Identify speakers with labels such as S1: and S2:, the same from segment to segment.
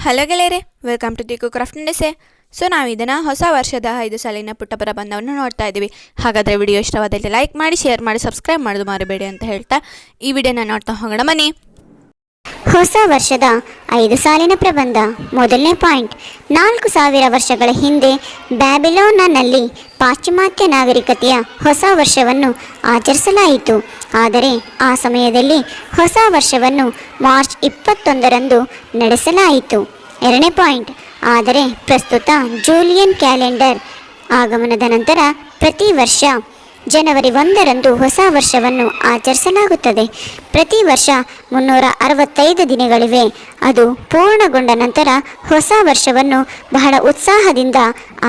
S1: Hello ಗೆಳೆಯರೆ, welcome to ದಿಕು craft and ಎಸೆ. ಸೊ ನಾವು ಇದನ್ನು ಹೊಸ ವರ್ಷದ 5 ಸಾಲಿನ ಪುಟ್ಟ ಪ್ರಬಂಧವನ್ನು ನೋಡ್ತಾ ಇದ್ದೀವಿ. ಹಾಗಾದರೆ ವಿಡಿಯೋ ಇಷ್ಟವಾದಲ್ಲಿ ಲೈಕ್ ಮಾಡಿ, ಶೇರ್ ಮಾಡಿ, ಸಬ್ಸ್ಕ್ರೈಬ್ ಮಾಡೋದು ಮರಿಬೇಡಿ ಅಂತ ಹೇಳ್ತಾ ಈ ವಿಡಿಯೋನ ನೋಡ್ತಾ ಹೋಗೋಣ ಬನ್ನಿ.
S2: ಹೊಸ ವರ್ಷದ 5 ಸಾಲಿನ ಪ್ರಬಂಧ. ಮೊದಲನೇ ಪಾಯಿಂಟ್. 4000 ವರ್ಷಗಳ ಹಿಂದೆ ಬ್ಯಾಬಿಲೋನ್ನಲ್ಲಿ ಪಾಶ್ಚಿಮಾತ್ಯ ನಾಗರಿಕತೆಯ ಹೊಸ ವರ್ಷವನ್ನು ಆಚರಿಸಲಾಯಿತು. ಆದರೆ ಆ ಸಮಯದಲ್ಲಿ ಹೊಸ ವರ್ಷವನ್ನು ಮಾರ್ಚ್ 21ರಂದು ನಡೆಸಲಾಯಿತು. ಎರಡನೇ ಪಾಯಿಂಟ್. ಆದರೆ ಪ್ರಸ್ತುತ ಜೂಲಿಯನ್ ಕ್ಯಾಲೆಂಡರ್ ಆಗಮನದ ನಂತರ ಪ್ರತಿ ವರ್ಷ ಜನವರಿ 1ರಂದು ಹೊಸ ವರ್ಷವನ್ನು ಆಚರಿಸಲಾಗುತ್ತದೆ. ಪ್ರತಿ ವರ್ಷ 365 ದಿನಗಳಿವೆ. ಅದು ಪೂರ್ಣಗೊಂಡ ನಂತರ ಹೊಸ ವರ್ಷವನ್ನು ಬಹಳ ಉತ್ಸಾಹದಿಂದ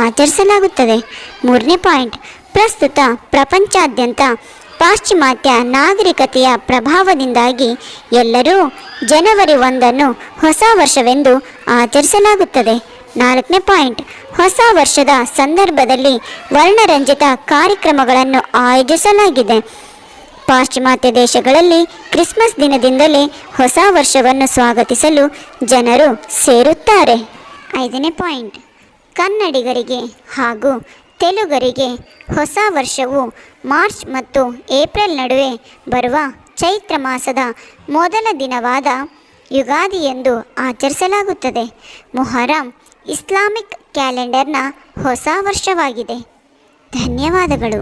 S2: ಆಚರಿಸಲಾಗುತ್ತದೆ. ಮೂರನೇ ಪಾಯಿಂಟ್. ಪ್ರಸ್ತುತ ಪ್ರಪಂಚಾದ್ಯಂತ ಪಾಶ್ಚಿಮಾತ್ಯ ನಾಗರಿಕತೆಯ ಪ್ರಭಾವದಿಂದಾಗಿ ಎಲ್ಲರೂ ಜನವರಿ 1ಅನ್ನು ಹೊಸ ವರ್ಷವೆಂದು ಆಚರಿಸಲಾಗುತ್ತದೆ. ನಾಲ್ಕನೇ ಪಾಯಿಂಟ್. ಹೊಸ ವರ್ಷದ ಸಂದರ್ಭದಲ್ಲಿ ವರ್ಣರಂಜಿತ ಕಾರ್ಯಕ್ರಮಗಳನ್ನು ಆಯೋಜಿಸಲಾಗಿದೆ. ಪಾಶ್ಚಿಮಾತ್ಯ ದೇಶಗಳಲ್ಲಿ ಕ್ರಿಸ್ಮಸ್ ದಿನದಿಂದಲೇ ಹೊಸ ವರ್ಷವನ್ನು ಸ್ವಾಗತಿಸಲು ಜನರು ಸೇರುತ್ತಾರೆ. ಐದನೇ ಪಾಯಿಂಟ್. ಕನ್ನಡಿಗರಿಗೆ ಹಾಗೂ ತೆಲುಗರಿಗೆ ಹೊಸ ವರ್ಷವು ಮಾರ್ಚ್ ಮತ್ತು ಏಪ್ರಿಲ್ ನಡುವೆ ಬರುವ ಚೈತ್ರ ಮಾಸದ ಮೊದಲ ದಿನವಾದ ಯುಗಾದಿ ಎಂದು ಆಚರಿಸಲಾಗುತ್ತದೆ. ಮೊಹರಂ ಇಸ್ಲಾಮಿಕ್ ಕ್ಯಾಲೆಂಡರ್ನ ಹೊಸ ವರ್ಷವಾಗಿದೆ. ಧನ್ಯವಾದಗಳು.